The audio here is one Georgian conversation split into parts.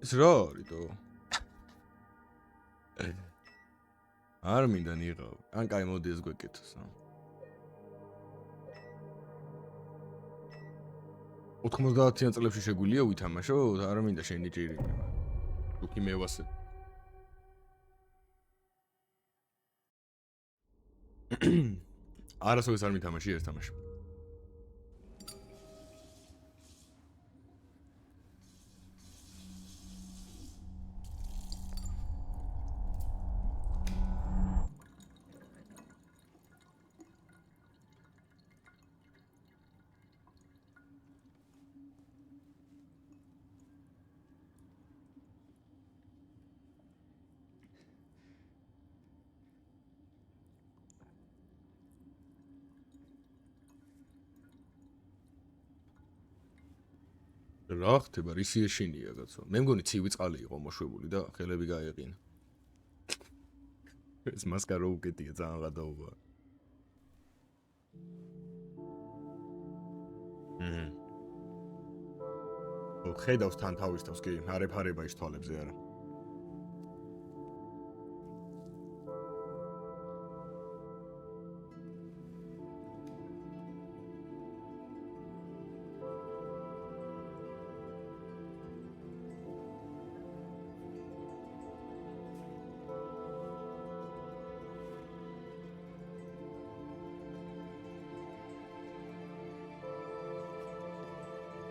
ეს რა არისო? არ მინდა ნიღავ. ან კაი მოდი ეს გვეკითხოს. 90-იან წლებში შეგვიძლია ვითამაშოთ? არ მინდა შენი ჭირი. თუკი მე ვასე. არასოდეს არ მითამაში ერთ თამაში. რა ხდება? რისი ეშინია კაცო? მე მგონი ცივი წყალი იყო მოშვებული და ხელები გაეყინა. ეს მასკარო უკეთია ძალიან გადაუვა. ხედავს თან თავის თავს კი, არეფარება ის თვალებზე არა.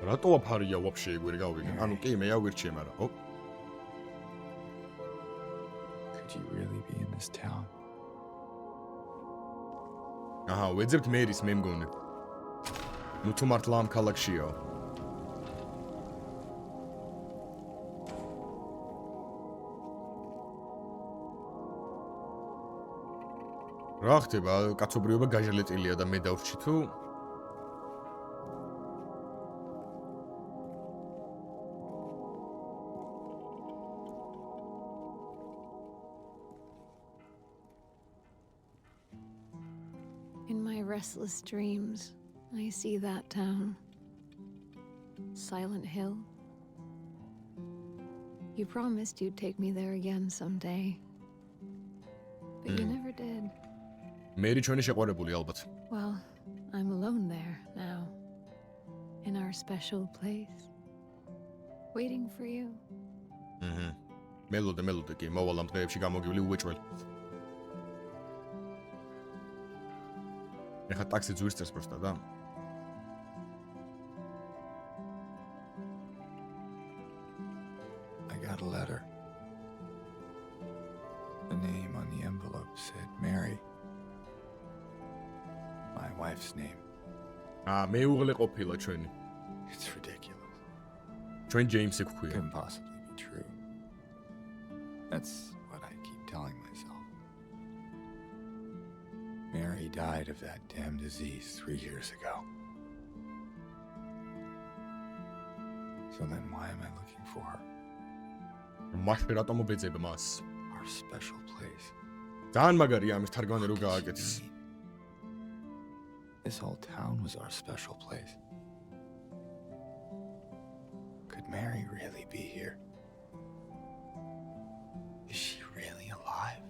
რატო აფარია ვაფშე ეგ ვერ გავიგე? ანუ კი მე ავირჩიე, მაგრამ Could you really be in this town? აჰა, ვეძებთ მერის მე მგონი. ნუ თუ მართლა ამ ქალაქშია. რა ხდება? კაცობრიობა გაჟელეტილია და მე დავრჩი თუ In my restless dreams, I see that town. Silent Hill. You promised you'd take me there again someday. But you never did. მერი ჩვენი შეყვარებული ალბათ. Well, I'm alone there now. In our special place. Waiting for you. მელოდე კი, მოვალ ამ დღეებში გამოგივლი უეჭველი. ეხა ტაქსი ძვირს წერს პროსტა და I got a letter. The name on the envelope said Mary. My wife's name. მეუღლე ყოფილა ჩვენი. It's ridiculous. ჩვენ ჯეიმსი გვქვია. Couldn't possibly be true. That's what I keep telling myself. Mary died of that damn disease 3 years ago. So then why am I looking for her? მაშინ რატომ მობეძებ მას? Our special place. ძალიან მაგარია ამის თარგმანი რო გააკეთეს. This whole town was our special place. Could Mary really be here? Is she really alive?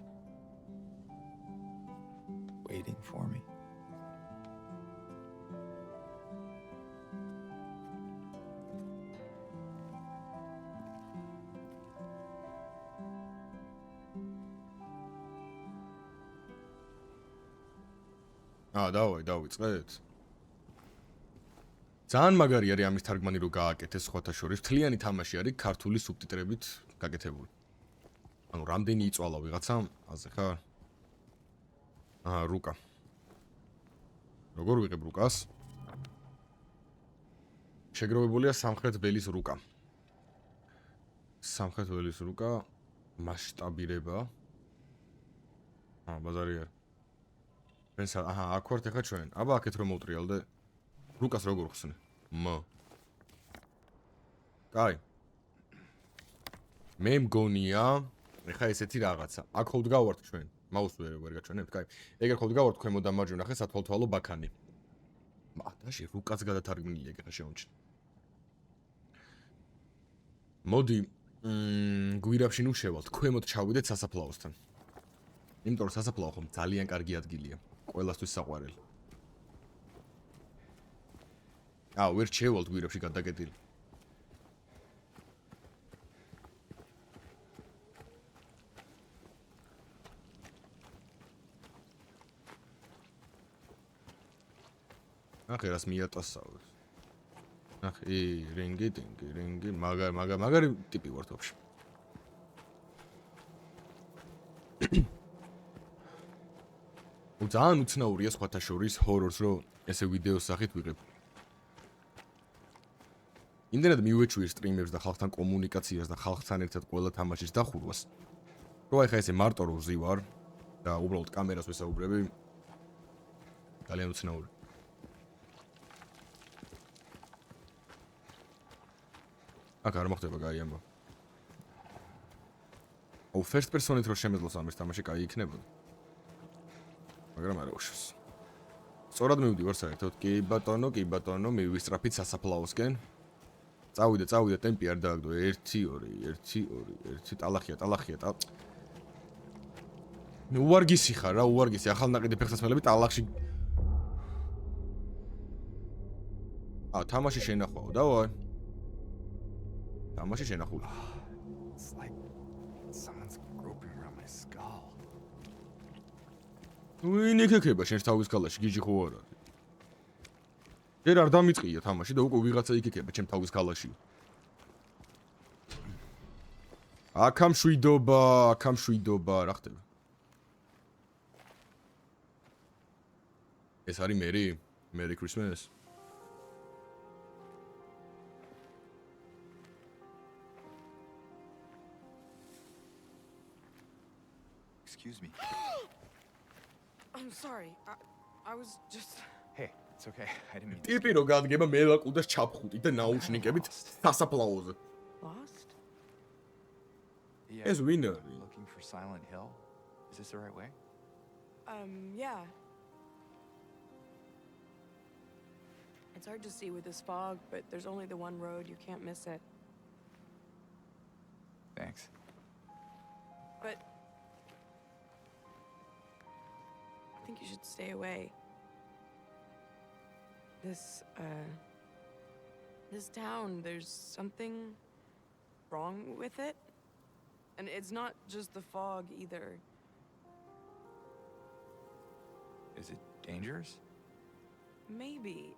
Waiting for me? დავიწყეთ. ძალიან მაგარი არის ამის თარგმანი რო გააკეთეს სხვათა შორის. მთლიანი თამაში არის ქართული სუბტიტრებით გაკეთებული. ანუ რამდენი იწვალა ვიღაცამ? აზე ხარ? რუკა. როგორ ვიღებ რუკას? შეგროვებულია სამხრეთ ველის რუკა. სამხრეთ ველის რუკა მასშტაბირება. ბაზარი არ. ფენსა, აქ ვართ ახლა ჩვენ. აბა აქეთ რომ მოვტრიალდე. რუკას როგორ ხსნი? კაი. მე მგონია, ეხა ესეთი რაღაცა. აქ ხოვთ გავართ ჩვენ. მაუს ვერ გაჩვენებთ, კაი. ეგერ ხოვთ გავართ ქვემო და მარჯვენა ხე სათვალთვალო ბაქანი. მათაში რუკაც გადათარგმნილია, ეხა შეუნჩნი. მოდი გვირაბში ნუ შევალთ, ქვემოთ ჩავიდეთ სასაფლაოსთან. იმიტომ რომ სასაფლაო ხომ ძალიან კარგი ადგილია. ყველასთვის საყვარელი. ვერ შევალთ გვირაბში გადაგეტილი. ახე რას მიატასავებს. ახე რინგი, მაგარი ტიპი ვართ ვაფშე. ძალიან უცნაურია სხვათა შორის ჰორორს რო ესე ვიდეოს სახით ვიღებ. იმდენად მივეჩვიე სტრიმებს და ხალხთან კომუნიკაციას და ხალხთან ერთად ყველა თამაშის დახურვას. რო აი ხა ესე მარტო რო ვზივარ და უბრალოდ კამერას ვესაუბრები. ძალიან უცნაური. აქ არ მოხდება კაი ამბო. first person-ით რო შემეძლოს ამის თამაში კაი იქნებოდა. მაგრამ არა უშავს. სწორად მივდივარ საერთოდ. კი ბატონო, მივისწრაფით სასაფლაოსკენ. წავიდე, ტემპი არ დააგდო. 1 2 ტალახია. ნუ უარგისი ხარ რა, უარგისი. ახალნაყიდი ფეხსაცმელები ტალახში. თამაში შენახვაო, დავაი. თამაში შენახული. It's like someone's groping around my skull. ვინ ეკეკება შენს თავის ქალაში, გიჟი ხო არა? ჯერ არ დამიწყია თამაში და უკვე ვიღაცა იკეკება ჩემ თავის ქალაში. აქამ შვიდობა, რა ხდება? ეს არის Merry Christmas. Excuse me. I'm sorry. I was just... Hey, it's okay. I didn't mean to. ტიპი რო გადგება მელაკუდას ჩაფხუტი და ნაუშნიკებით სასაფლაოზე. Lost? Yeah. ეს ვინ არის? Looking for Silent Hill? Is this the right way? Yeah. It's hard to see with this fog, but there's only the one road. You can't miss it. Thanks. But... I think you should stay away. This town, there's something wrong with it. And it's not just the fog either. Is it dangerous? Maybe.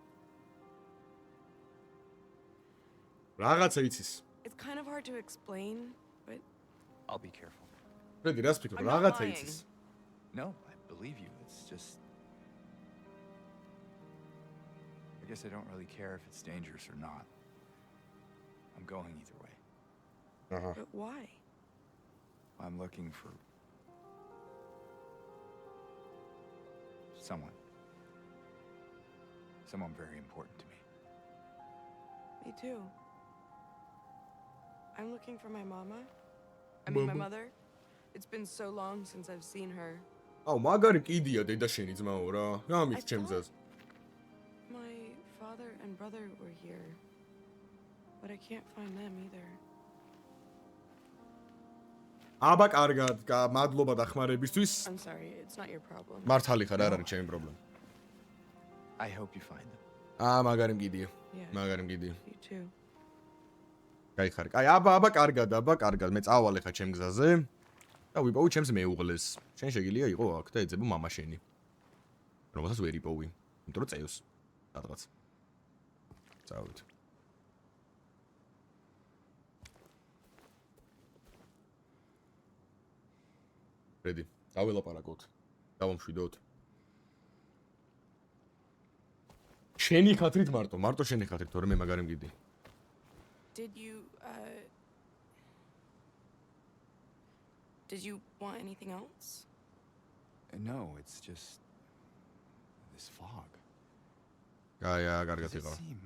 რაღაცა იცის. It's kind of hard to explain, but I'll be careful. ფრედი, რას ფიქრობ? I'm not რაღაცა lying. იცის. No, I believe you. It's just... I guess I don't really care if it's dangerous or not. I'm going either way. აჰა. But why? I'm looking for... someone. Someone very important to me. Me too. I'm looking for my mama. I mean, my Mama. mother. It's been so long since I've seen her. მაგარი კიდია დედა შენი ძმაო რა. გამით I ჩემზას. My father and brother were here, but I can't find them either. აბა კარგად, მადლობა დახმარებისთვის. I'm sorry, it's not your problem. მართალი ხარ, არ არის ჩემი პრობლემა. I hope you find them. მაგარი მგიდია. Yeah, მაგარი მგიდია. you too. გაიხარ. აი, აბა კარგად. მე წავალ ხა ჩემ გზაზე. და ვიპოვი ჩემს მეუღლეს. შენ შეგიძლია იყო აქ და ეძებო მამა შენი. რომელსაც ვერ იპოვი. იმიტომ რომ წეოს. სადღაც. წავით. რედი, დაველაპარაკოთ. დავამშვიდოთ. შენი ხათრით მარტო შენი ხათრით, თორე მე მაგარი მგიდი. Did you want anything else? No, it's just... this fog. კარგად Does it იყო. seem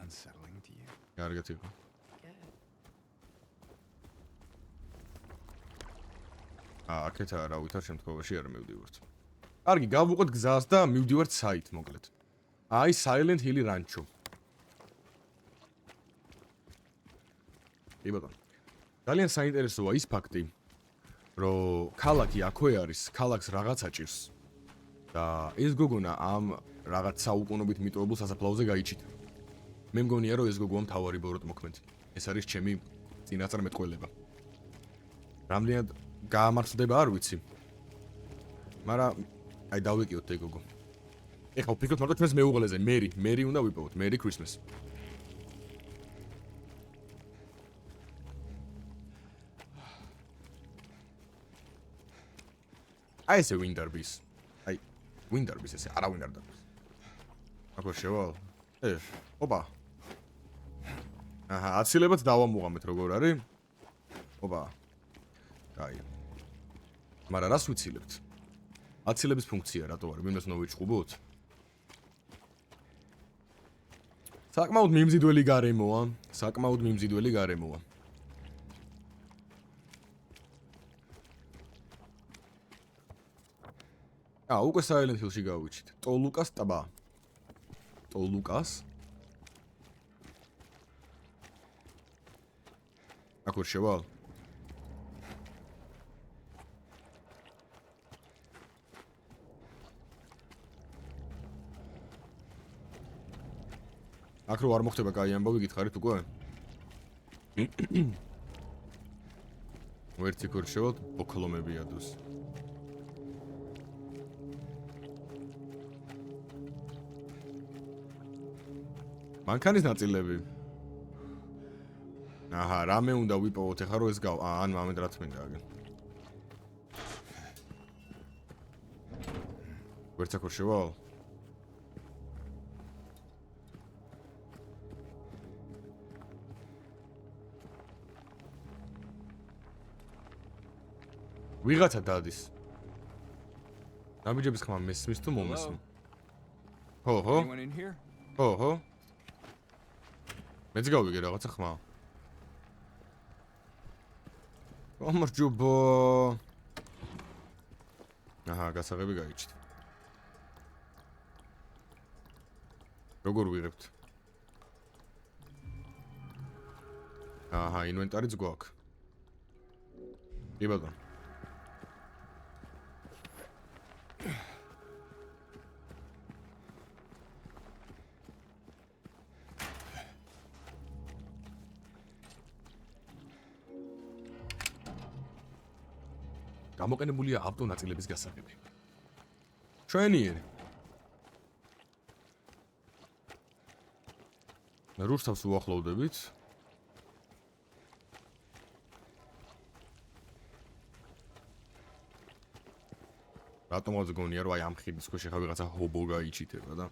unsettling to you? კარგად იყო. Yeah. აქეთ არა ვითარ შემთხვევაში არ მივდივართ. კარგი, გავუყოთ გზას და მივდივართ საით, მოკლედ. აი, Silent Hill Rancho. კი ბატონო. ძალიან საინტერესოა ის ფაქტი, რომ ქალაქი აქვე არის, ქალაქს რაღაც აჭირს და ეს გოგონა ამ რაღაც საუკუნობით მიტოვებულ სასაფლაოზე გაიჩიტა. მე მგონია რომ ეს გოგოა მთავარი ბოროტმოქმედი. ეს არის ჩემი წინასწარმეტყველება. რამდენად გაამართლდება არ ვიცი. მაგრამ აი დავიკიოთ ეგ გოგო. ეხლა ვფიქრობთ მარტო ჩვენს მეუღლეზე, მერი უნდა ვიპოვოთ, მერი ქრისმეს. აი ესე ვინდარბის. აი ვინდარბის ესე, არა ვინდარბის. აკო შევალ. ოპა. აჰა, აცილებად დავამუღამეთ როგორ არის? ოპა. აი. მაგრამ რას ვიცილებთ? აცილების ფუნქცია რატო არის? მინდა ნოვიჭყუბოთ. საკმაოდ მიმზიდველი გარემოა, საკმაოდ მიმზიდველი გარემოა. უკვე Silent Hill-ში გავიჩით. ტოლუკას ტბა. ტოლუკას? აქ ვერ შევალ? აქ რო არ მოხდება კაი ამბავი გითხარით უკვე? ვერცი ქორ შევალ ბოქლომები ადოს. მანქანის ნაწილები. აჰა, რამე უნდა ვიპოვოთ ეხლა რომ ეს ან მამედ რა თქმა უნდა. ვერცა ქორ შევალ? ვიღაცა დადის. ნაბიჯების ხმა მესმის თუ მომესმის? ხო. Anyone in here? ხო. მეც გავიგე რაღაცა ხმა. გამარჯობა. აჰა, გასაღები გაიჩით. როგორ ვიღებთ? აჰა, ინვენტარიც გვაქვს. კი ბატონო. გამოყენებულია ავტონაწილების გასაღები. ჩვენიერი. რუსთავს უახლოვდებით. რატომაც გონია რომ აი ამ ხიდის ქვეშ ხა ვიღაცა ჰობო გაიჩიტება და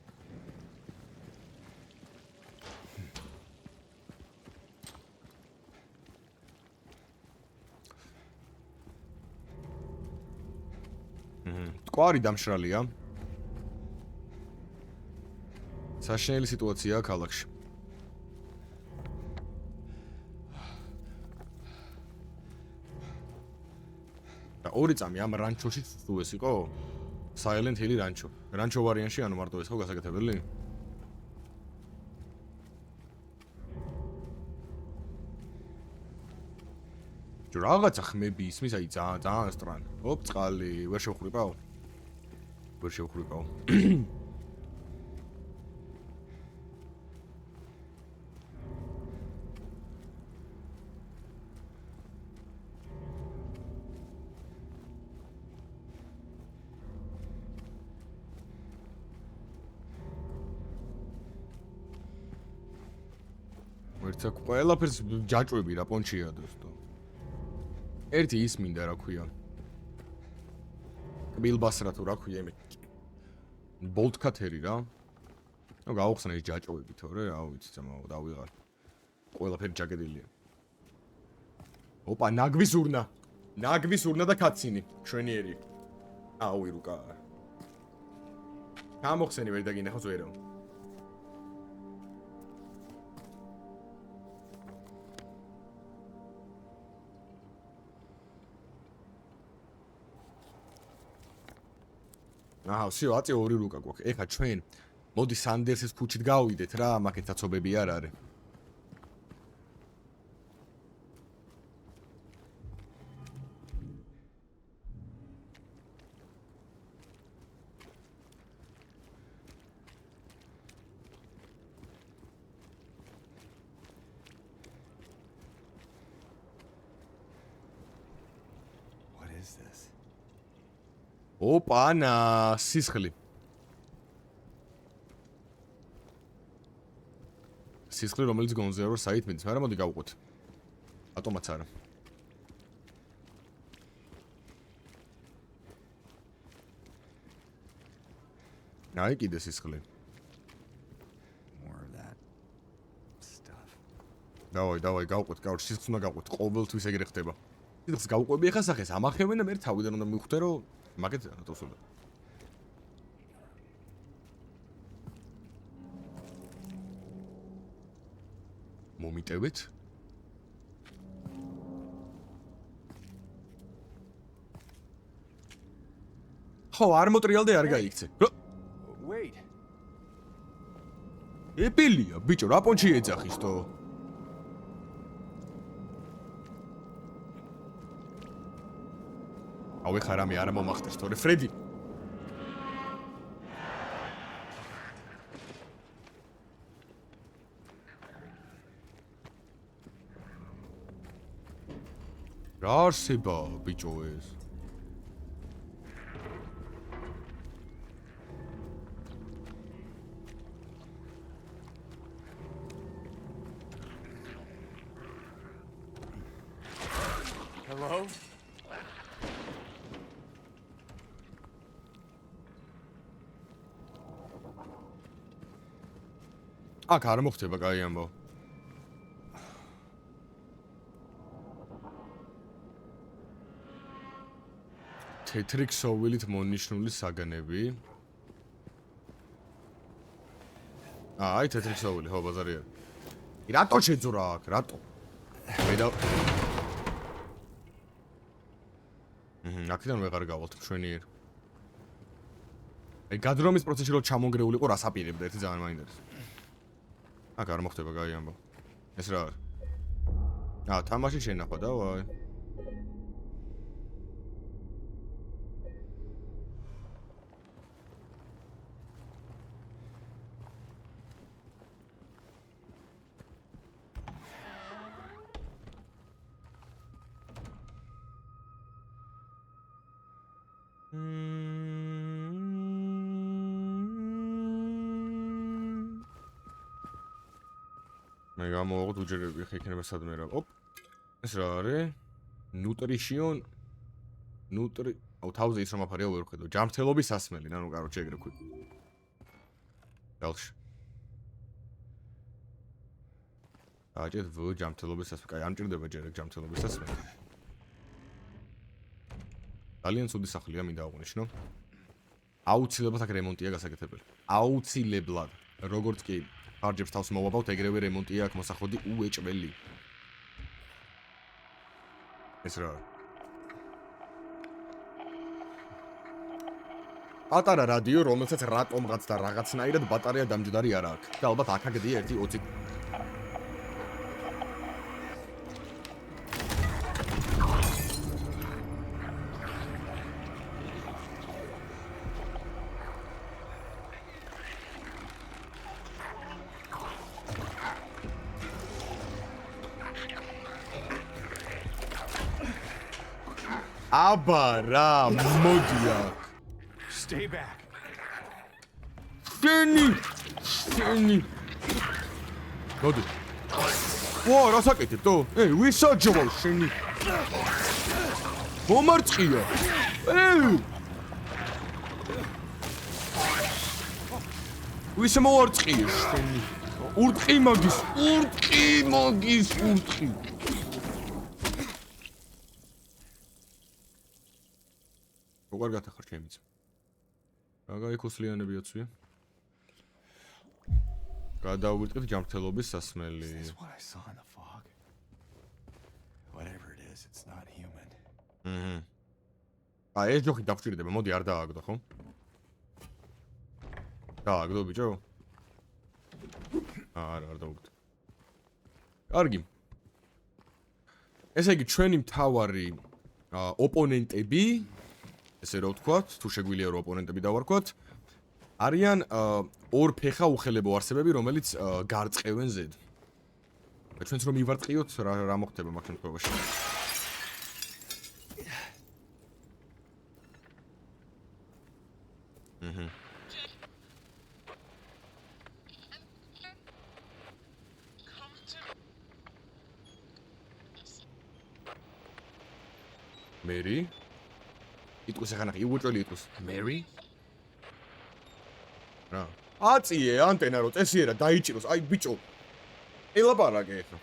კვარი დამშრალია. საშინელი სიტუაციაა ქალაქში. და ორი წამი ამ რანჩოში თუ ეს იყო? Silent Hill რანჩო. რანჩო ვარიანტში ანუ მარტო ეს ხო გასაკეთებელი? რაღაცა ხმები ისმის აი ძალიან სტრან. ოპ, წყალი, ვერ შევხრიპავ? ვერ შევხრიპავ. ვერცა ყველაფერს ჯაჭვები რა პონჩია დოსტო. ერთი ის მინდა რა ქვია. კბილბასრა თუ რა ქვია მე. ბოლტკათერი რა. ნუ გაუხსნა ეს ჯაჭვები თორე რა ვიცი ძმაო დავიღარ. ყველაფერი ჯაკეტილია. ოპა ნაგვის ურნა. ნაგვის ურნა და კაცინი. ჩვენიერი. აუი რუკა. გამოხსენი ვერ დაგინახავს ვერო. აჰა, всё, აწე ორი რუკა გვაქვს. ეხა ჩვენ მოდი სანდერსის ქუჩით გავიდეთ რა, მაქეთ საცობები არ არის. is this? ოპანა, სისხლი. სისხლი, რომელიც გონზია რომ საით მიდის, მაგრამ მოდი გავუყოთ. ატომაც არა. აი კიდე სისხლი. More of that stuff. დავაი, გავუყოთ, გავუყოთ, სისხლს უნდა გავუყოთ. ყოველთვის ეგრე ხდება. სისხლს გავუყვები ახლა სახეს, ამახევენ და მე თავიდან უნდა მივხვდე რომ მაგეთ რატოსულა. მომიტევეთ? ხო, არ მოტრიალდე არ გაიქცე. Wait. ეპილია, ბიჭო, რა პონჩი ეძახის თო? აუ ეხა რამე არ მომახდეს თორე, ფრედი. რა არსება, ბიჭო ეს? Hello? აქ არ მოხდება კაი ამბო. თეთრი ქსოვილით მონიშნული საგანები. აი თეთრი ქსოვილი, ხო ბაზარია. რატო შეძურა აქ, რატო? მე და აქედან ვეღარ გავალთ მშვენიერ. აი გადრომის პროცესში რო ჩამონგრეულიყო რას აპირებდა ერთი ძალიან მაინტერესებს. აქ არ მოხდება კაი ამბო. ეს რა არის? თამაში შენახვა და ვაი. მე გამოვაღოთ უჯერები ხე იქნება სადმე რა. ოპ. ეს რა არის? ნუტრიშიონ აუ თავზე ის რომ აფარია ვერ ხედავ. ჯამრთელობის სასმელი, ნანუ კაროჩე ეგრე ქვი. დალში. აჭეთ ვო ჯამრთელობის სასმელი. კაი, არ მჭირდება ჯერ ეგ ჯამრთელობის სასმელი. ძალიან ცუდი სახლია, მინდა აღვნიშნო. აუცილებლად აქ რემონტია გასაკეთებელი. აუცილებლად. როგორც კი ხარჯებს თავს მოვაბავთ, ეგრევე რემონტია აქ მოსახოდი უეჭველი. ეს რა არის? პატარა რადიო, რომელსაც რატომღაც და რაღაცნაირად ბატარეა დამჯდარი არ აქვს. და ალბათ აქ აგდია ერთი 20. აბა რა მოდი აქ. Stay back. შენი მოდი. ვა რა საკეთებდო? ვისაჯო შენი. მომარწყია. ვისე მოარწყია შენი. ურტყი მაგის. როგორ გათახარ ჩემიც? რა გაიქოსლიანებია ცვია? გადავიტყვით ჯამრთელობის სასმელი. Is this what I saw in the fog? Whatever it is, it's not human. ეს ჯოხი დაგჭირდება, მოდი არ დააგდო, ხო? დააგდო ბიჭო? არა, არ დაუგდო. კარგი. ესე იგი ჩვენი მთავარი ოპონენტები, ესე რა ვთქვათ, თუ შეგვიძლია რომ ოპონენტები დავარქვათ, არიან ორ ფეხა უხელებო არსებები, რომელიც გარწყევენ ზედ. ჩვენც რომ მივარტყიოთ, რა მოხდება მაგ შემთხვევაში? მერი? იტყვის ახლა ნახე, უუჭველი იტყვის. მერი? რა? აწიე ანტენა რო წესიერა დაიჭიროს. აი ბიჭო. ელაპარაკე ახლა.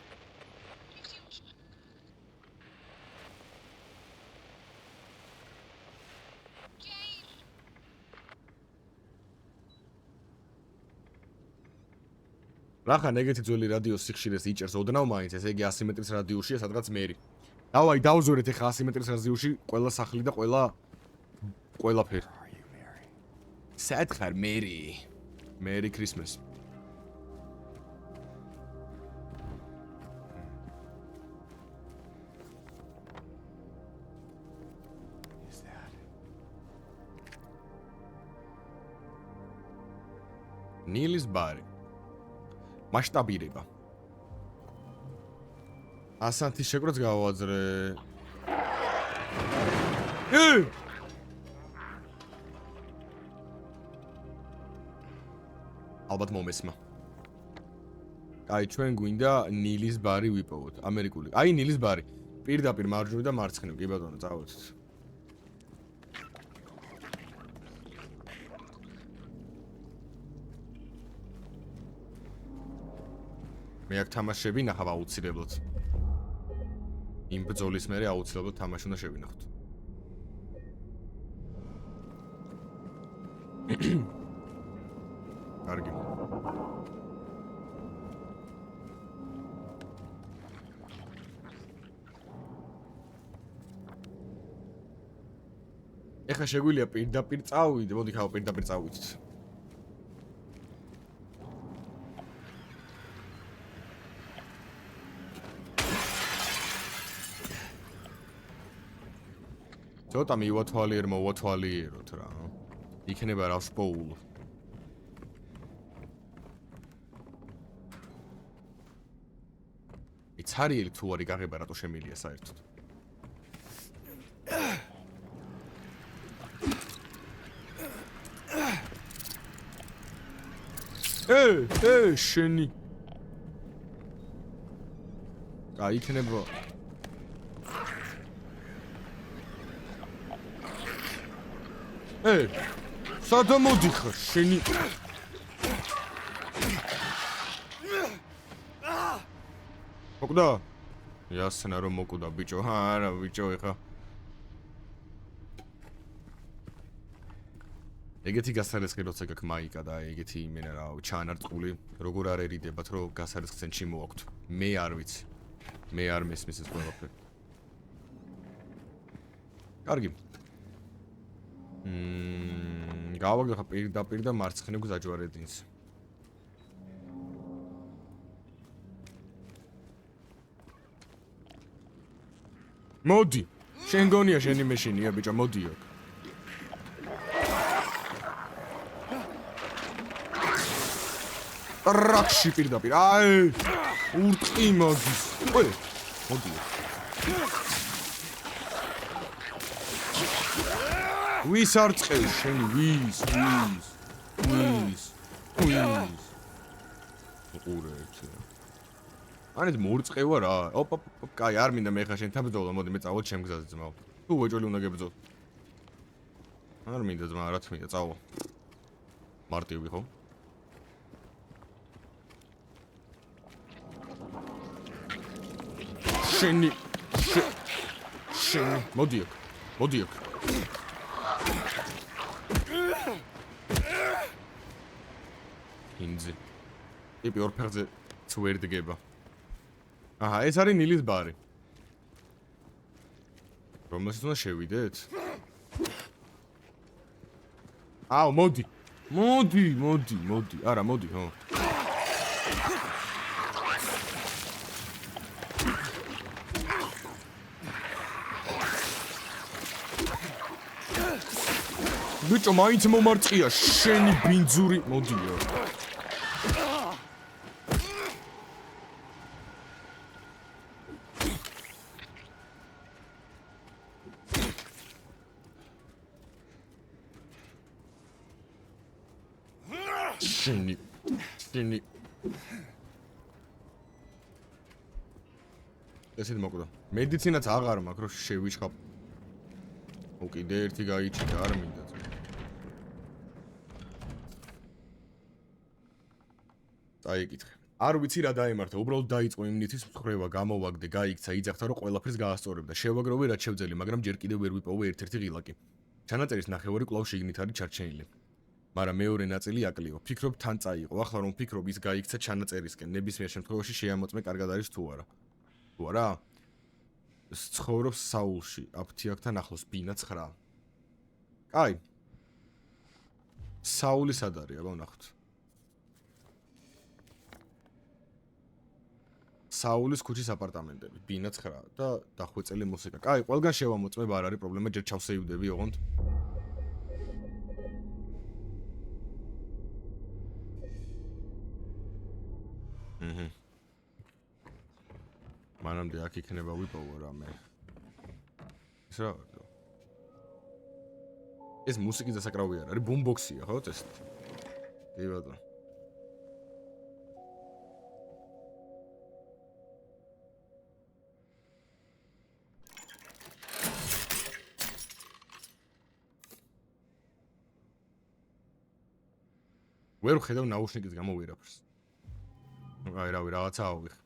რახან ეგეთი ძველი რადიოს სიხშირეს იჭერს ოდნავ მაინც, ესე იგი 100 მეტრის რადიუსია სადღაც მერი. დავაი დავზურეთ ახლა 100 მეტრის რადიუსში ყველა სახლი და ყველაფერი. Are you, Mary? სად ხარ მერი? Merry Christmas. Is that? ნილის ბარი. მასშტაბირება. ასანთის შეკროც გავაძრე. ალბათ მომესმა. აი ჩვენ გვინდა ნილის ბარი ვიპოვოთ. ამერიკული. აი ნილის ბარი. პირდაპირ მარჯვნივ და მარცხნივ. კი ბატონო, წავედით. მე აქ თამაშები ნახავ აუცილებლად. იმ ბრძოლის მერე აუცილებლად თამაში უნდა შევინახოთ. კარგი. ეხლა შეგვიძლია პირდაპირ წავიდე, მოდი ხავ პირდაპირ წავიდეთ. ცოტა მოვათვალიეროთ რა. იქნება რა სპოულო. იცარიელი თუ არის გაღება რატო შემილია საერთოდ. შენი. აი იქნება სადა მოდიხარ შენი მოკდა იასნა რომ მოკდა ბიჭო არა ბიჭო ეხა ეგეთი გასარესხი როცა გაქვს მაიკა და ეგეთი იმენა რა ჩაანარწყული როგორ არ ერიდებათ რომ გასარესხს ცენტში მოაქვთ მე არ ვიცი მე არ მესმის ეს ყველაფერი კარგი გავაგახა პირდაპირ და მარცხნივ გზაჯვარედინს. მოდი, შენ გონია შენი მეშინია ბიჭო, მოდი აქ. რაქში პირდაპირ. აი, ურტყი მაგის. მოდი. მოდი. ვის არ წევს შენი ვის უყურეთ ანეთ მორწყევა რა ოპ კაი არ მინდა მე ხა შენთან ბრძოლა მოდი მე წავალ ჩემ გზაზე ძმაო თუ ვეჭველი უნდა გებრძოლ არ მინდა ძმა რა თქმა უნდა წავალ მარტივი ხო შენი მოდი აქ ინძი. ტიპი ორ ფეხზე წვერდგება. აჰა, ეს არის ნილის ბარი. რომელსაც უნდა შევიდეთ? აუ, მოდი. არა, მოდი, ხო. ბიჭო, მაინც მომარწია შენი ბინძური, მოდიო. შენი. ესეთ მოკვდა. მედიცინაც აღარ მაქვს, რომ შევიჩხავ. უკიდე ერთი გაიჩიტა, არ მინდა. წაიკითხე. არ ვიცი რა დაემართა, უბრალოდ დაიწყო იმ ნითის მცხრევა, გამოვაგდე, გაიქცა, იძახთა რომ ყველაფერს გაასწორებდა. შევაგროვე რაც შევძელი, მაგრამ ჯერ კიდევ ვერ ვიპოვე ერთ-ერთი ღილაკი. ჩანაწერის ნახევარი კვლავ შიგნით არის ჩარჩენილი. მაგრამ მეორე ნაწილი აკლიო. ფიქრობ თან წაიყო. ახლა რომ ფიქრობ ის გაიქცა ჩანაწერისკენ, ნებისმიერ შემთხვევაში შეამოწმე კარგად არის თუ არა. თუ არა? ცხოვრობს საულში, აფთიაქთან ახლოს ბინა 9. კაი. საული სად არის, აბა ვნახოთ. საულის ქუჩის აპარტამენტები, ბინა 9 და დახვეწელი მუსიკა. კაი, ყველგან შევამოწმებ, არ არის პრობლემა, ჯერ ჩავსეივდები, ოღონდ. მანამდე აქ იქნება ვიპოვო რამე. ეს რა? ეს მუსიკის დასაკრავი არ არის, ბუმბოქსია, ხო, ეს? კი ბატონო. ვერ ვხედავ ნაუშნიკის გამო ვერაფერს. აი რავი, რაღაცა ავიღე.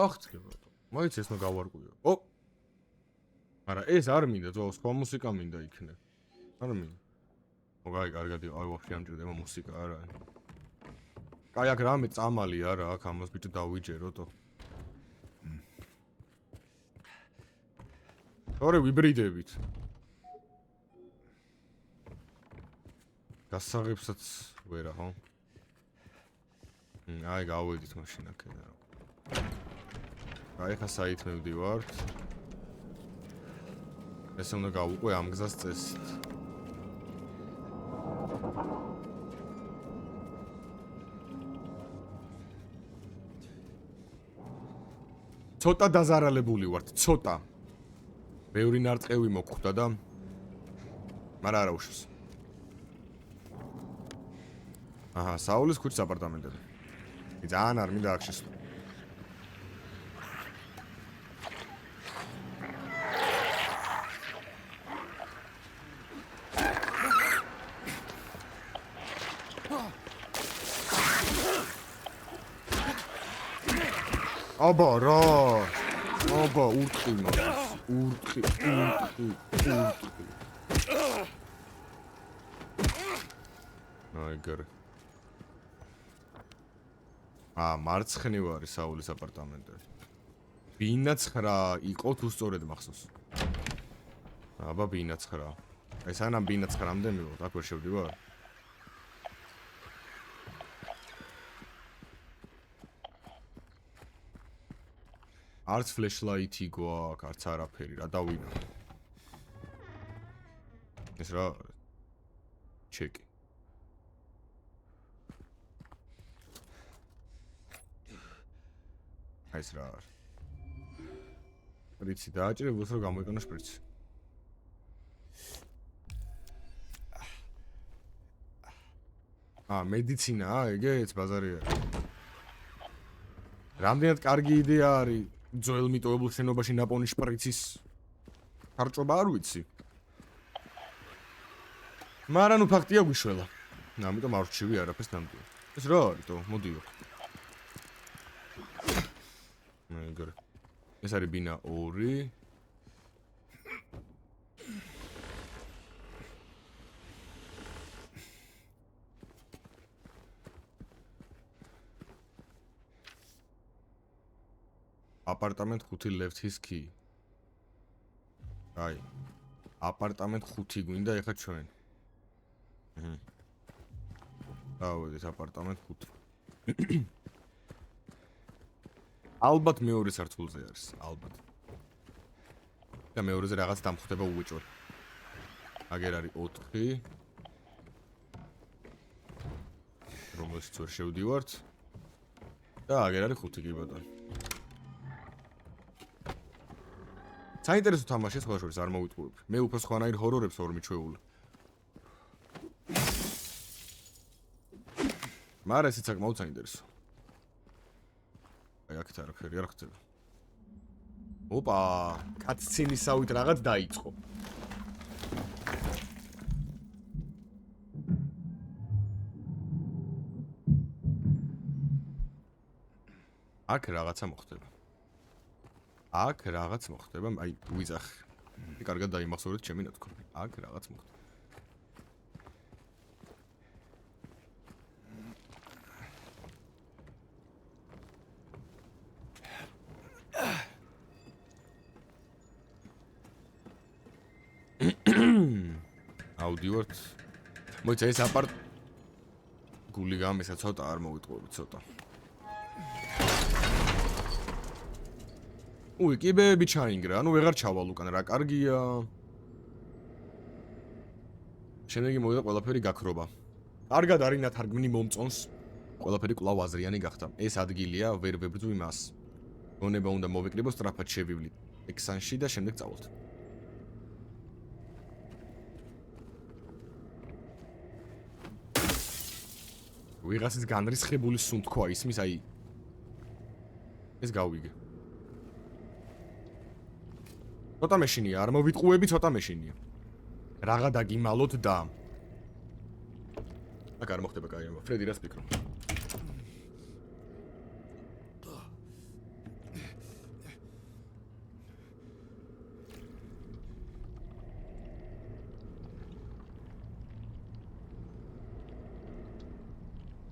ახ, მოიც ეს ნო გავარკვიო. ო! არა, ეს არ მინდა, ძო, სხვა მუსიკა მინდა იქნე. არ მინდა. მოგაი, კარგად იყო, აი ვაფშე ამჭირდება მუსიკა, არა. კაი, აქ რამე წამალი არა, აქ ამას ბიჭო დავიჯეროთო. ორი ვიბრიდებით. გასაღებსაც ვერა, ხო? აი, გავედით მაშინ აქედან. აი, ხა საით მივდივართ. ესე უნდა გავუყვე ამ გზას წესით. ცოტა დაზარალებული ვართ, ცოტა. ბევრი ნარტყევი მოგხვდა და მაგრამ არა უშავს. აჰა, საულის ქუჩის აპარტამენტები. ძალიან არ მინდა აქ შესვლა. აბა რა აბა ურტყი მას ურტყი აი გარ მარცხნივ არის საულის აპარტამენტები ბინა 9 იყო თუ სწორედ მახსოვს აბა ბინა 9 აი სანამ ბინა 9-მდე მივიღოთ აქ ვერ შევდივარ არც ფლეშლაითი გვაქვს, არც არაფერი, რა დავინო. ეს რა? ჩეკი. აი ეს რა არის? პრიცი დააჭირებულს რომ გამოიყენო შპრიცი. მედიცინაა, ეგეც ბაზარია. რამდენად კარგი იდეა არის ძველ მიტოვებულ შენობაში ნაპოვნი შპრიცის ხარჭობა არ ვიცი. მაგრამ ნუ ფაქტია გვიშველა. ამიტომ არ ვჩივი არაფერს ნამდვილად. ეს რა არისო? მოდიო. მეგრე. ეს არის ბინა 2. აპარტამენტ 5 left his key. აი. აპარტამენტ 5 გვინდა ეხა ჩვენ. დავედით აპარტამენტ 5. ალბათ მეორე სართულზე არის, ალბათ. და მეორეზე რაღაც დამხვდება უეჭვად. აგერ არის 4. რომელშიც ვერ შევდივართ. და აგერ არის 5 კი ბატონო. საინტერესო თამაშია სხვა შორის არ მოვიტყუებ. მე უფრო სხვანაირ ჰორორებს ვარ მიჩვეული. მაგრამ ესეც საკმაოდ საინტერესო. აი აქეთ არაფერი არ ხდება. ოპა, კატსცინისავით რაღაც დაიწყო. აქ რაღაცა მოხდება. აქ რაღაც მოხდება, აი ვიძახი. კარგად დაიმახსოვრეთ ჩემი ნათქვამი. აქ რაღაც მოხდება. აუდიორთ. მოიცა ეს აპარტ გული გამისა ცოტა არ მოვიტყუებით ცოტა. უი, კიბეები ჩაინგრა, ანუ ვეღარ ჩავალ უკან, რა კარგია. შემდეგი მოვიდა ყველაფერი გაქრობა. კარგად არის ნათარგმნი მომწონს. ყველაფერი კვლავ აზრიანი გახდა. ეს ადგილია, ვერ ვებრძვი მას. გონება უნდა მოვეკრიბო, სწრაფად შევივლით ექსანში და შემდეგ წავალთ. ვიღაცის განრისხებული სუნთქვა ისმის, აი ეს გავიგე. ცოტა მეშინია, არ მოვიტყუები, ცოტა მეშინია. რაღა დაგიმალოთ და აქ არ მოხდება კაი ამბავი. ფრედი რას ფიქრობ?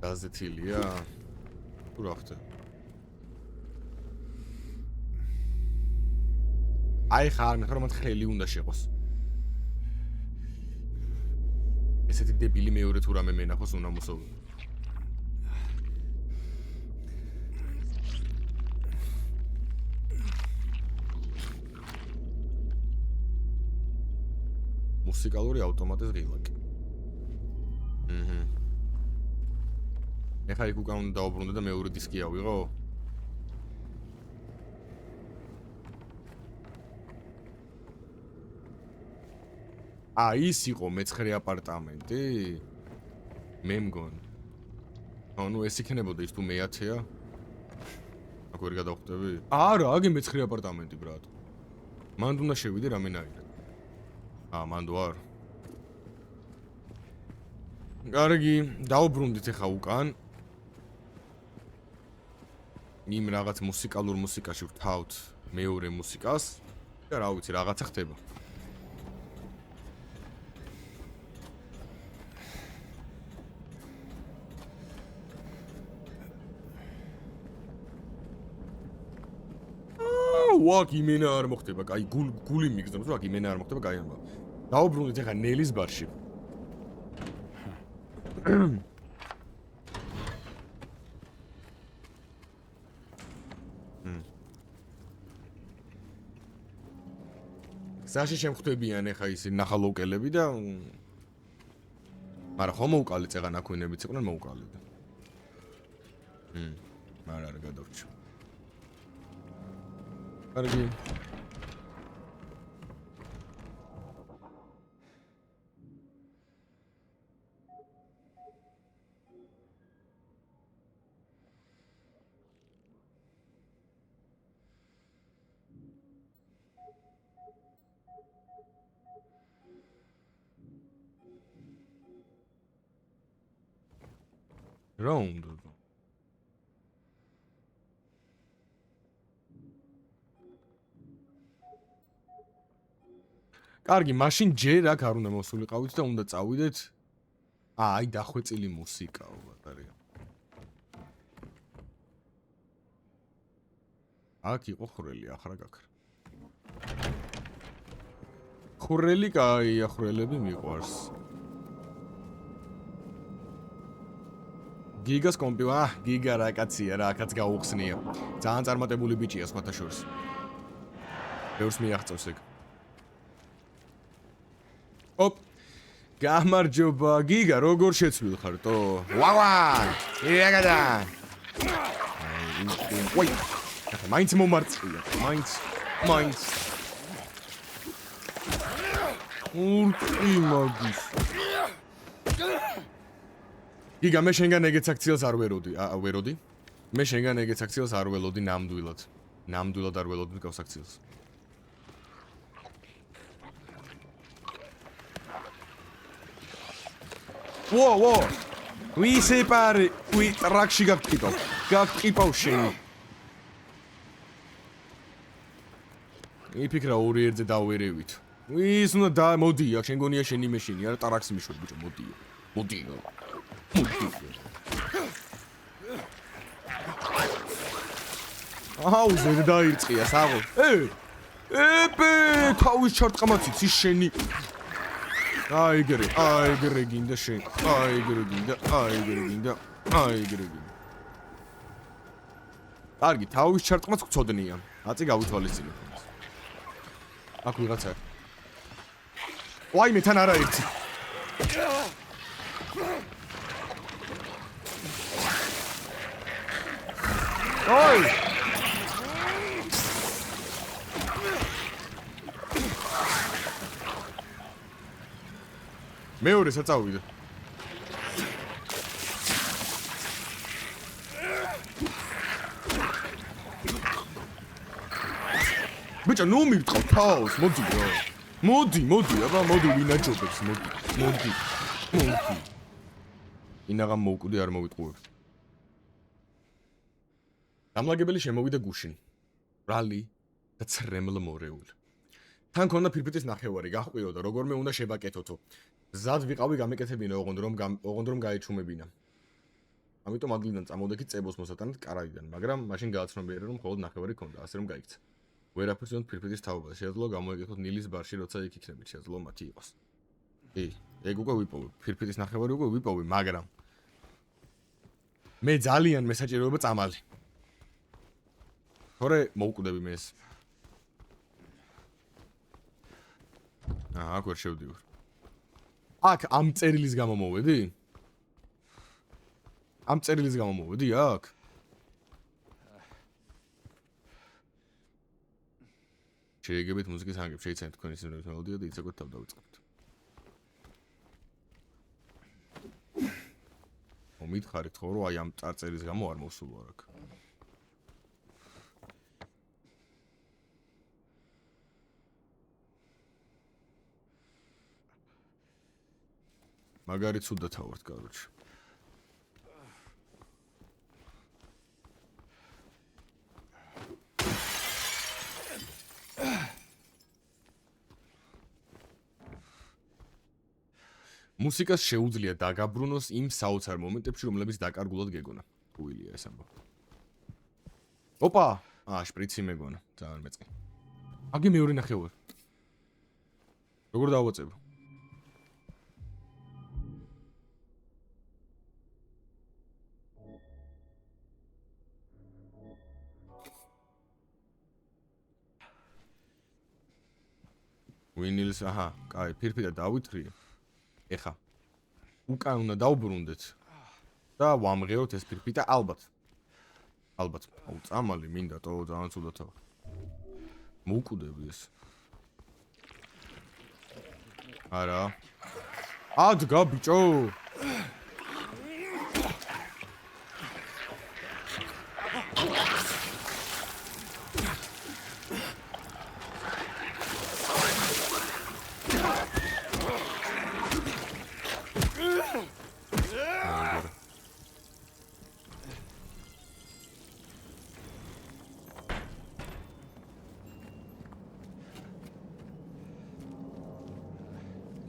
გაზეთილია? თუ რა ხდება? აი ხარ, მე ხარ მომთხელი უნდა შეყოს. ესეთი დებილი მეორე თუ რამე მენახოს უნდა მოსოვი. მუსიკალური ავტომატის ღილაკი. ეხა იქ უკან უნდა დაუბრუნდე და მეორე დისკი ავიღო? ის იყო მე-9 აპარტამენტი? მე მგონი. ანუ ეს იქნებოდა ის თუ მე-10-ია? აქ ვერ გადავხვდები? არა, აგი მე-9 აპარტამენტი, ბრატ. მანდ უნდა შევიდე რამენაირად. მანდ ვარ. კარგი, დაუბრუნდით ეხა უკან. იმ რაღაც მუსიკალურ მუსიკაში ვთავთ მეორე მუსიკას და რა ვიცი, რაღაცა ხდება. ვაკ იმენა არ მოხდება, კაი გული მიგზნობს, ვაკ იმენა არ მოხდება, კაი ამბავ. დაუბრუნდით ეხა ნელის ბარში. საში შემხვდებიან ეხა ისინი ნახალოუკელები და მაგრამ ხომ მოუკალეთ წეღან აქვინებიც იყვნენ მოუკალეთ. მაგრამ არ გადავრჩა. კარგი. Round. კარგი, მაშინ ჯერ აქ არ უნდა მოსულიყავით და უნდა წავიდეთ. აი დახვეწილი მუსიკაო, ბატარია. აქ იყო ხვრელი, ახრა გაქრა. ხვრელი, კაი, ახრელები მიყვარს. გიგას კომპიუტერი, გიგა რა კაცია რა, აქაც გაუხსნია. ძალიან წარმატებული ბიჭია სხვათა შორის. ბევრს მიაღწევს ეგ. ოპ. გამარჯობა, გიგა, როგორ შეცვლილ ხარტო? ვავა! ირაგადა. ვაი. მაინც მომარწია, მაინც. ურტი მაგის. გიგა, მე შენგან ეგეც აქციელს არ ვეროდი. მე შენგან ეგეც აქციელს არ ველოდი ნამდვილად. ნამდვილად არ ველოდი გავს აქციელს. ვო ვისეპარე ვი ტრაქში გაგტყიპავ შენი იფიქრა ორი ერთზე დავერევით ვის უნდა მოდი აქ შენ გონია შენი მეშინი არა ტრაქს მიშვებ ბიჭო მოდი აუ ზედ დაირწყია საღო ებე თავის ჩარტყამაციც ის შენი აიგრე გინდა შენ აიგრე გინდა კარგი თავის ჩარტყმაც გწოდნია აწი გავითვალისწინებ აქ ვიღაცა ვაი მე თან არა ერთი ოი მეორე საწავიდა ბიჭო ნუ მივტყავ თავს მოდი აბა მოდი ვინაჯობებს მოდი ინაღამ მოვკვდი არ მოვიტყუებ გამლაგებელი შემოვიდა გუშინ რალი და ცრემლ მორეული თან ქონდა ფირფიტის ნახევარი გაჰყვიოდა როგორმე უნდა შევაკეთოთო ზად ვიყავი გამეკეთებინა ოღონდ რომ გაეჩუმებინა ამიტომ ადლიდან წამოვდექით წებოს მოსატანად კარაიდან მაგრამ მაშინ გააცნობიერე რომ მხოლოდ ნახევარი ქონდა ასე რომ გაიქცა ვერაფერს უნდა ფირფიტის თაობა შეძლო გამოეკეთოთ ნილის ბარში როცა იქ იქნებით შეძლო მათი იყოს ეგ უკვე ვიპოვე ფირფიტის ნახევარი უკვე ვიპოვე მაგრამ მე ძალიან მესაჭიროება წამალი თორე მოვკვდები მე ეს აქ ვერ შევდივარ აქ ამ წერილის გამო მოვედი აქ შეეგებით მუსიკის ანგებს შეიძლება თქვენი სიმღერის მელოდია და იცეკვეთ თავ დავიწყებთ მომითხარით ხო რომ აი ამ წარწერის გამო არ მოვსულვარ აქ მაგარი ცუდა თავართ კაროჩ მუსიკას შეუძლია დაგაბრუნოს იმ საოცარ მომენტებში რომლებიც დაკარგულად გეგონა უილია ეს ამბავი ოპა შპრიცი მეგონა ძალიან მეწყი აგი მეორე ნახევარი როგორ დავაწევ ვინილს კაი ფირფიტა დავითრიე ეხა უკან უნდა დავბრუნდეთ და ვამღეროთ ეს ფირფიტა ალბათ აუ წამალი მინდა თო ძალიან ცუდა თავ მოვკვდები ეს არა ადგა ბიჭო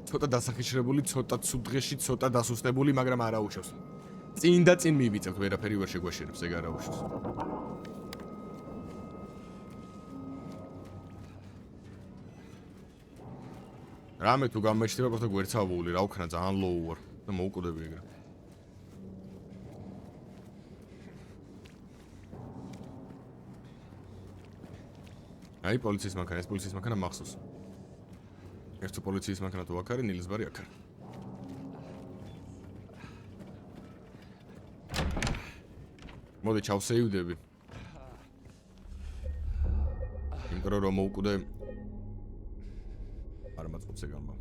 ცოტა დასახიჩრებული, ცოტა ცუდ დღეში, ცოტა დასუსტებული, მაგრამ არ აუშავს. წინ და წინ მივიწევთ, ვერაფერი ვერ შეგვაშერებს, ეგ არ აუშავს. რამე თუ გამეჩნდება, просто გვერცავული, რა ვქნა, ძალიან ლოუ ვარ და მოვკვდები ეგრე. აი პოლიციის მანქანა, ეს პოლიციის მანქანა მახსოვს. ეს თუ პოლიციის მანქანა თუ აქ არის, ნილისბარი აქ არის. მოდი ჩავსეივდები. იმიტომ რომ მოვკვდე არ მაწყობს ეგამბა.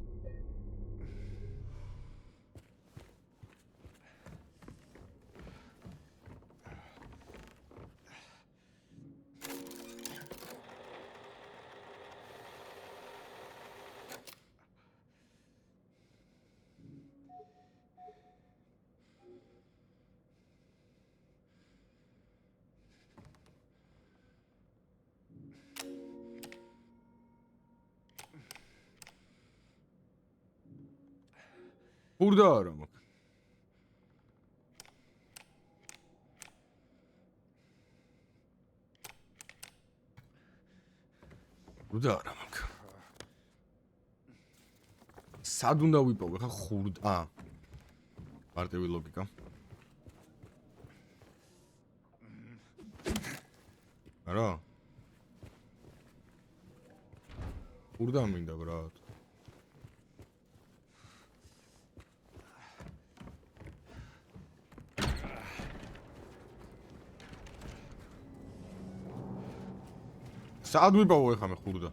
Burada aramak. Burada aramak. Სად უნდა ვიპოვე ხა ხურდა? მარტივი ლოგიკა. არა. ხურდა მინდა ბრატ. სად ვიპოვე ხა მე ხურდა?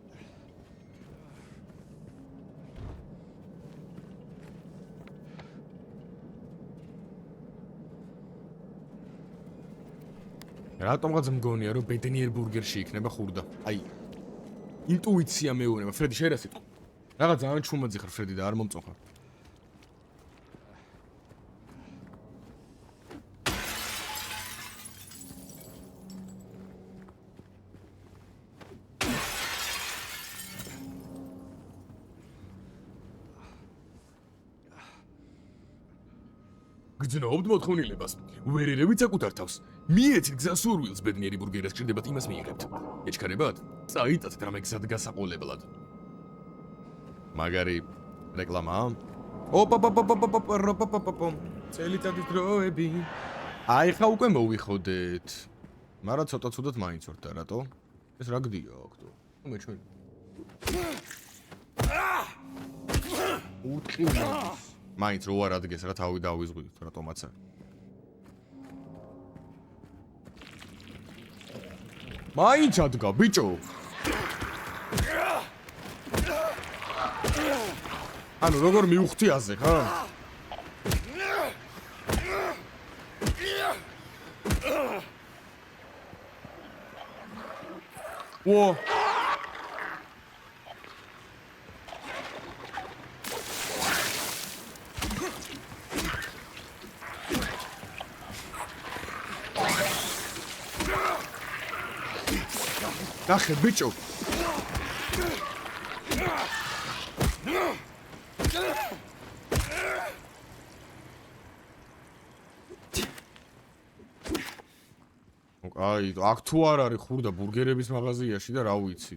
რატომღაც მგონია რომ ბედნიერ ბურგერში იქნება ხურდა. აი ინტუიცია მეუბნება, ფრედი შეიძლება სიტყვა. რაღაც ძალიან ჩუმაძი ხარ ფრედი და არ მომწონხარ. გძნობთ მოთხოვნილებას. ვერერევით საკუთარ თავს. მიეცით გზას სურვილს ბედნიერი ბურგერას გჭირდებათ იმას მიიღებთ. ეჩქარებათ? წაიტაცეთ რამე გზად გასაყოლებლად. მაგარი რეკლამა? ოპ. წელიწადის დროები. აი ხა უკვე მოვიხოდეთ. მაგრამ ცოტა ცუდად მაინც ვარ და რატო? ეს რა გდია აქ თუ? მე ჩვენ. უთხი მაინც რო არ ადგეს რა თავი დავიზღვიდოთ რატომაცა. მაინც ადგა ბიჭო. ანუ როგორ მივხვდი აზე ხა? ო ნახე ბიჭო. აი, აქ თუ არ არის ხურდა ბურგერების მაღაზიაში და რა ვიცი.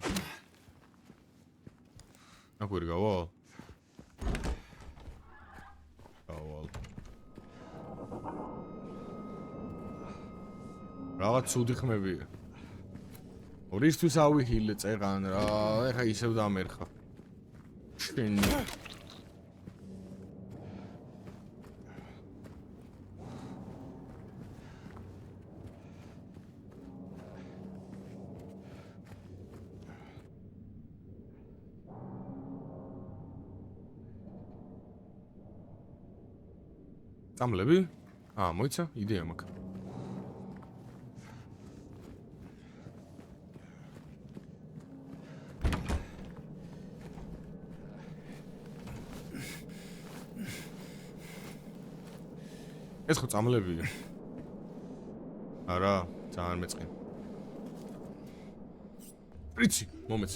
აქ ვერ გავალ? გავალ. რაღაც ცუდი ხმებია. ორისთვის ავიჰილე წეღან რა, ეხა ისევ დამერხა. შენ წამლები? მოიცა, იდეა მაქვს. ეს ხო წამლებია? არა, ძალიან მეწყენ. პრიცი, მომეც.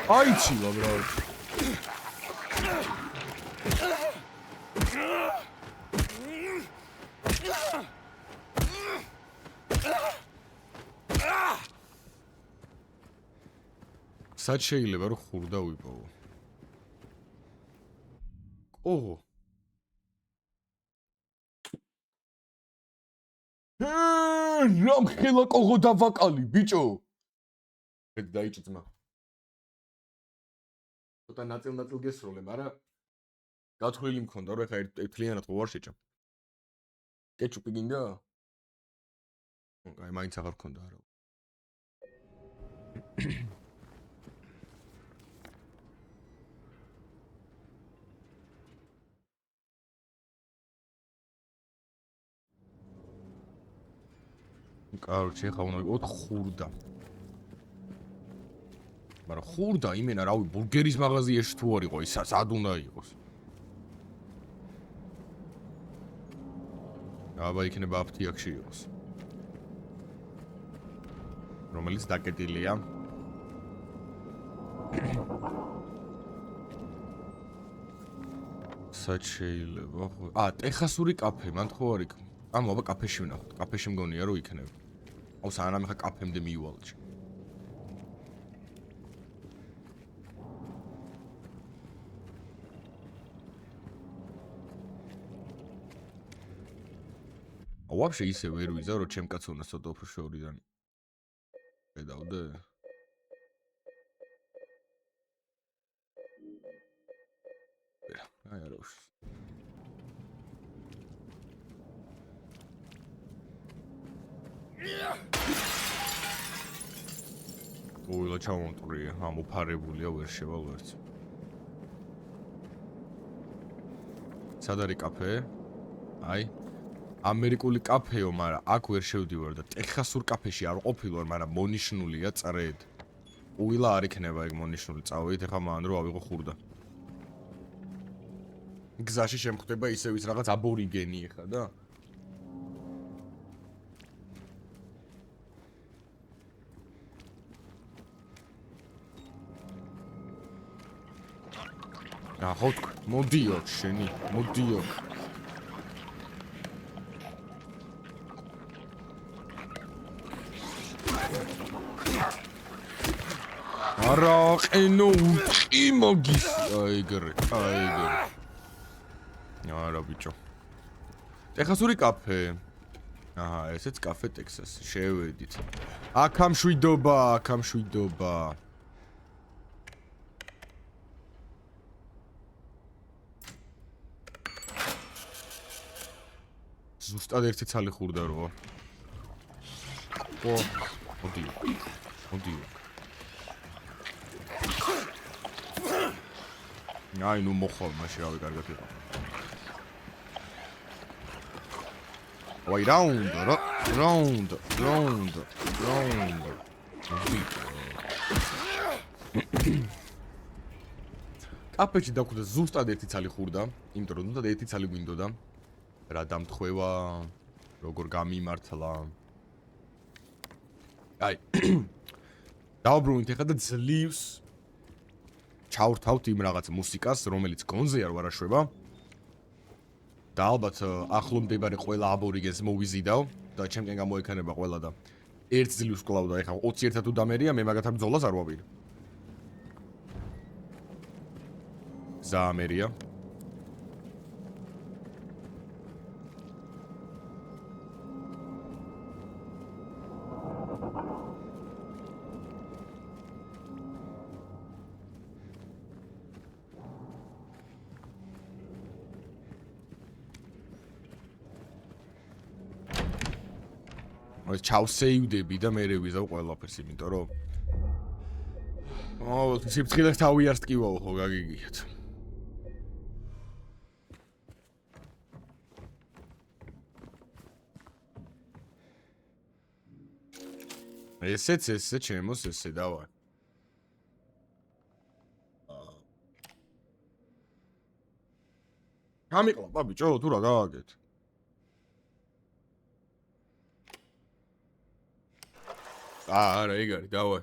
აი ცილა ბრატ. სად შეიძლება რომ ხურდა ვიპოვო? ოღო. რამ ხელა კოღო დავაკალი, ბიჭო. ეგ დაიჭიძმა. ცოტა ნაწილ გესროლე, მაგრამ გათვლილი მქონდა, რომ ეხა ერთლიანად ხო ვარ შეჭამ. კეჩუპი გინდა? აი, მაინც აღარ მქონდა არა. კაროჩე, ხა უნდა ვიყოთ ხურდა. მაგრამ ხურდა იმენა, რავი, ბურგერის მაღაზიაში თუ არ იყო, ის სად უნდა იყოს? აბა იქნება აფთიაქში იყოს. რომელიც დაკეტილია. სად შეიძლება? ტეხასური კაფე, მან ხო არ იქ. აბა კაფეში ვნახოთ. კაფეში მგონია რომ იქნება. აუ სანამ ხა კაფემდე მიივალჭი. ვაფშე ისე ვერ ვიზა რომ ჩემ კაცს უნდა ცოტა უფრო შორიდან შედავდე. აი არა უშ. ოილა ჩამომტრია, ამოფარებულია ვერ შევალ ვერც. სად არის კაფე? აი ამერიკული კაფეო, მაგრამ აქ ვერ შევდივარ და ტეხასურ კაფეში არ ყოფილვარ, მაგრამ მონიშნულია წრედ. უილა არ იქნება ეგ მონიშნული, წავედით ეხა მან რომ ავიღო ხურდა. გზაში შემხვდება ისევ ის რაღაც აბორიგენი ეხა და ახო მოდიო შენი, მოდიო. არა ყენო უჭი მაგის აიგრე. არა ბიჭო. ტეხასური კაფე. ესეც კაფე ტექსასი. შევედით. აქამშვიდობა. ზუსტად ერთი ცალი ხურდა როა. მოდიო. აი ნუ მოხალ მაშინ რავი კარგად იყო. ვაი რაუნდ. კაფეში დაგვდა ზუსტად ერთი ცალი ხურდა, იმიტომ რომ ზუსტად ერთი ცალი გვინდოდა. რა დამთხევა, როგორ გამიმართლა. აი. დავბრუნდით ეხლა და ძლივს ჩავრთავთ იმ რაღაც მუსიკას, რომელიც გონზე არ ვარაშვება. და ალბათ ახლო მდებარე ყველა აბორიგენს მოვიზიდავ და ჩემკენ გამოექნება ყველა და ერთ ძლივს კლავდა, ეხლა 21-ად უდამერია, მე მაგათ ამ ბრძოლას არ ვაპირ. ზამერია. ეს ჩავსეივდები და მე რევიზავ ყველაფერს, იმიტომ რომ სიფრთხილეს თავი არს ტკივაო ხო გაგიგიათ. ესეც ჩემოს ესე დავა. გამიყლა ბიჭო, თუ რა გააგეთ? არა, ეგ არის, დავა.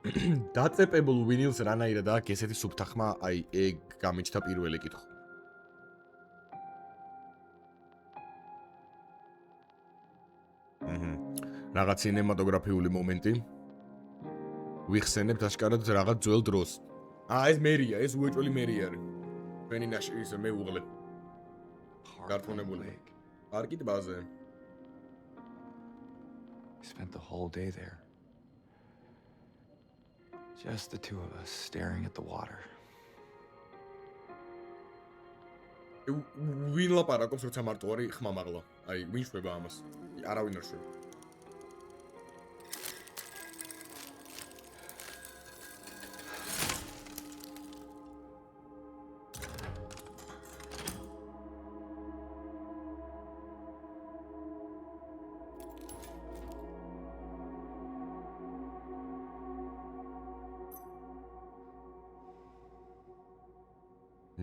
დაწეპებულ ვინილს რანაირად აქვს ესეთი სუბთახმა, აი ეგ გამიჩნდა პირველი კითხვა. რაღაც კინემატოგრაფიული მომენტი. ვიხსენებთ აშკარად რაღაც ძველ დროს. ეს მერია, ეს უეჭველი მერი არის. თქვენი ისე მეუღლე. გარწმუნებული. პარკი ტბაზე. We spent the whole day there. Just the two of us staring at the water. ვინ ლაპარაკობს როცა მარტო არის ხმა მაღლა? აი, ვინ შვება ამას? არავინ არ შვება.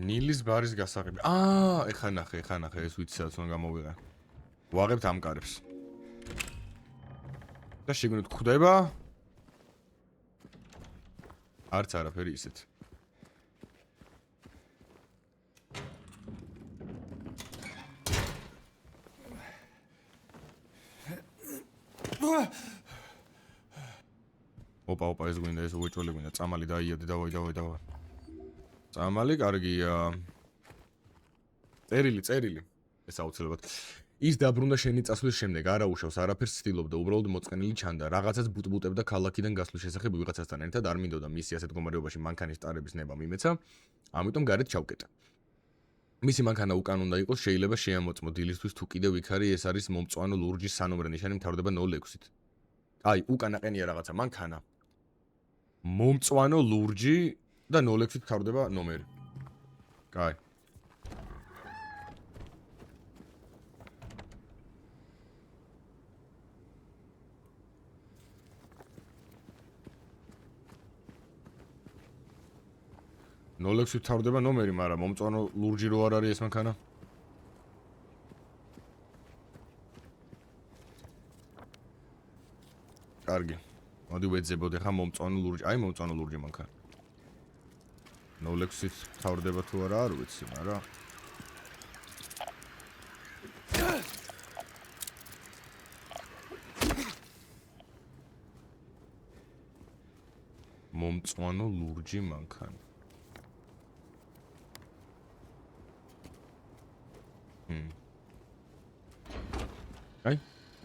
ნილის ბარის გასაღები. ეხა ნახე, ეს ვიცი სადაც უნდა გამოვიღე. ვაღებთ ამ კარებს. და შეგნოთ გვხვდება. არც არაფერი ისეთ. ოპა, ეს გვინდა, ეს უეჭველი გვინდა. წამალი დაიადე, დავაი. წამალი კარგია. წერილი. ეს აუცილებლად. ის დაბრუნდა შენი წასვლის შემდეგ, არა უშავს, არაფერს ცდილობდა, უბრალოდ მოწყენილი ჩანდა. რაღაცას ბუტბუტებდა ქალაქიდან გასვლის შესახებ ვიღაცასთან ერთად, არ მინდოდა მისი ასეთ მდგომარეობაში მანქანის ტარების ნება მიმეცა, ამიტომ გარეთ ჩავკეტა. მისი მანქანა უკან უნდა იყოს, შეიძლება შეამოწმო დილისთვის თუ კიდევ იქ არის, ეს არის მომწვანო ლურჯის სანომრე ნიშანი მთავრდება 06-ით. აი, უკან აყენია რაღაცა მანქანა. მომწვანო ლურჯი და 06-ით მთავრდება ნომერი. კაი. ნოლექსით თავდება ნომერი, მაგრამ მომწვანო ლურჯი რო არ არის ეს მანქანა? კარგი. მოდი ვეძებოდ ახლა მომწვანო ლურჯი. აი მომწვანო ლურჯი მანქანა. ნოლექსით თავდება თუ არა, არ ვიცი, მაგრამ მომწვანო ლურჯი მანქანა.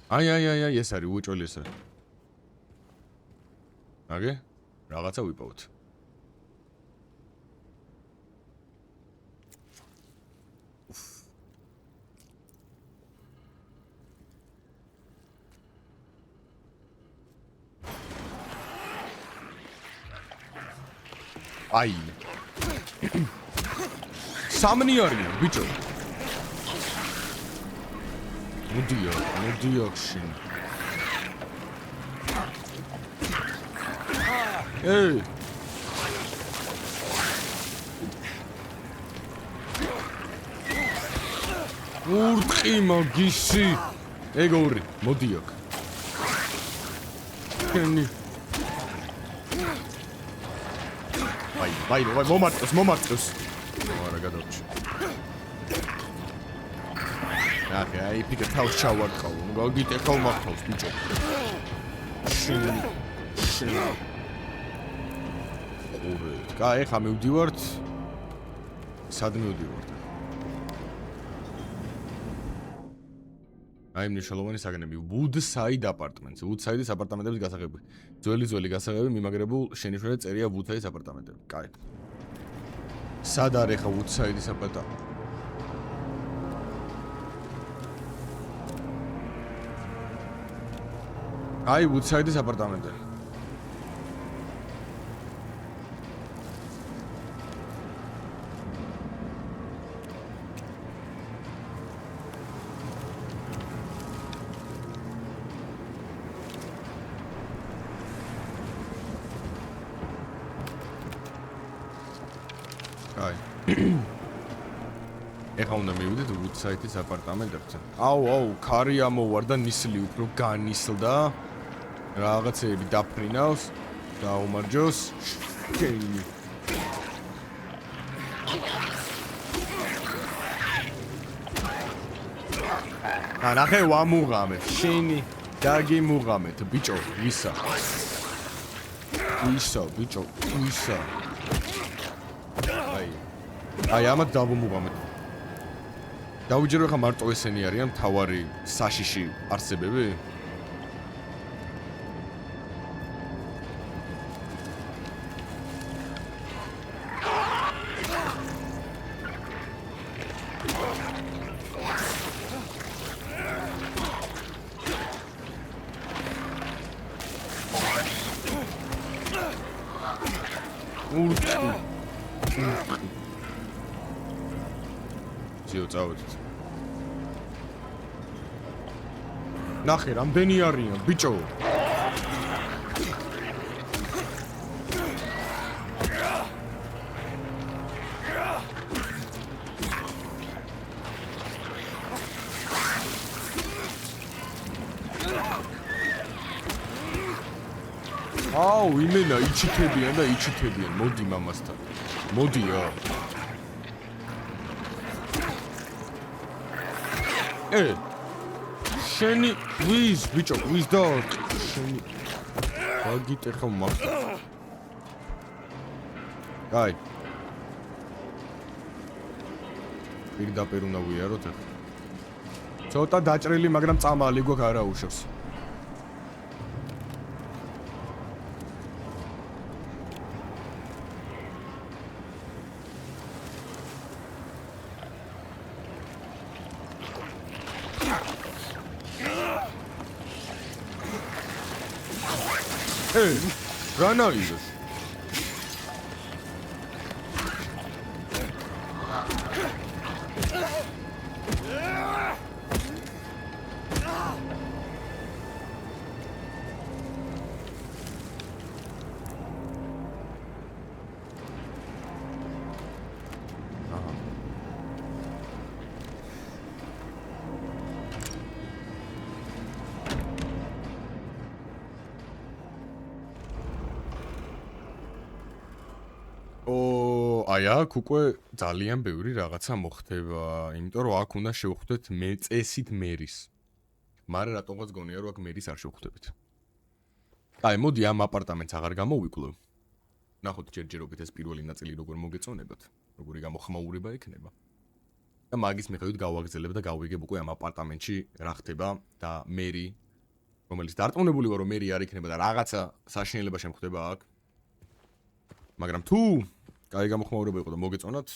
აი, ეს არის უეჭველი ეს არის. აგე? რაღაცა ვიპოვოთ. აი. სამნი არიან, ბიჭო. მოდიო, შენ. ეი. ურტყი მაგისი. ეგორი, მოდიო. კენი. ვაი, მომარტოს. არა გადავჭი. აკე, აი პიკე თავს ჩავარდყავ. გაგიტეხავ მართავს ბიჭო. შენ. ორი. კაი, ხა მივდივართ. სად მივდივართ? აი მნიშვნელოვანი საგნები. ვუდსაიდ აპარტმენტს. ვუდსაიდის აპარტამენტების გასაღები. ძველი გასაღები მიმაგრებულ შენიშვნაზე წერია ვუდსაიდის აპარტამენტები. კაი. სად არის ხა ვუდსაიდის აპარტამენტი? აი ვუდსაიდის აპარტამენტები. ეხა უნდა მივიდეთ ვუდსაიდის აპარტამენტებთან. აუ, ქარი ამოვარ და ნისლი უფრო განისლდა. რაღაცეები დაფრინავს. დაუმარჯოს. შენი. ნახე ვამუღამე. შენი დაგიმუღამეთ, ბიჭო, ვისა. ვისა, ბიჭო, ვისა. აი ამათ დავუმუღამეთ. დავიჯერო ხა მარტო ესენი არიან მთავარი საშიში არსებები? წავედით. ნახე, რამდენი არიან, ბიჭო? აუ, იმენა იჩითებიან და იჩითებიან. მოდი მამასთან. მოდია. შენი ვის ბიჭო ვის და შენი გაგიტერხა მაგდა აი პირდაპირ უნდა ვიაროთ ახლა ცოტა დაჭრილი მაგრამ წამალი გვაქვს არა უშავს Rana izos. აი აქ უკვე ძალიან ბევრი რაღაცა მოხდება, იმიტომ რომ აქ უნდა შევხვდეთ წესით მერის. მაგრამ რატომღაც გონია რომ აქ მერის არ შევხვდებით. აი, მოდი ამ აპარტამენტს აღარ გამოვიკლო. ნახოთ ჯერჯერობით ეს პირველი ნაწილი როგორ მოგეწონებათ, როგორი გამოხმაურება ექნება. და მაგის მიხედვით გავაგრძელებ და გავიგებ უკვე ამ აპარტამენტში რა ხდება და მერი, რომელიც დარწმუნებული ვარ რომ მერი არ იქნება და რაღაცა საშინელება შემხდება აქ. მაგრამ თუ კაი გამოხმაურება იყო და მოგეწონათ.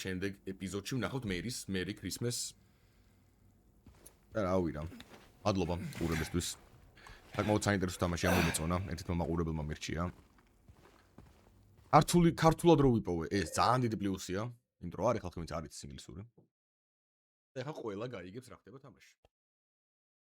შემდეგ ეპიზოდში ვნახავთ მერი ქრისმეს. და რავი რა. მადლობა ყურებისთვის. საკმაოდ საინტერესო თამაში ამომეწონა. ერთმა მაყურებელმა მირჩია. ქართულად რო ვიპოვე, ეს ძალიან დიდი პლუსია. იმიტომ რომ არის ხალხი ვინც არ იცის ინგლისური. და ეხლა ყველა გაიგებს რა ხდება თამაში.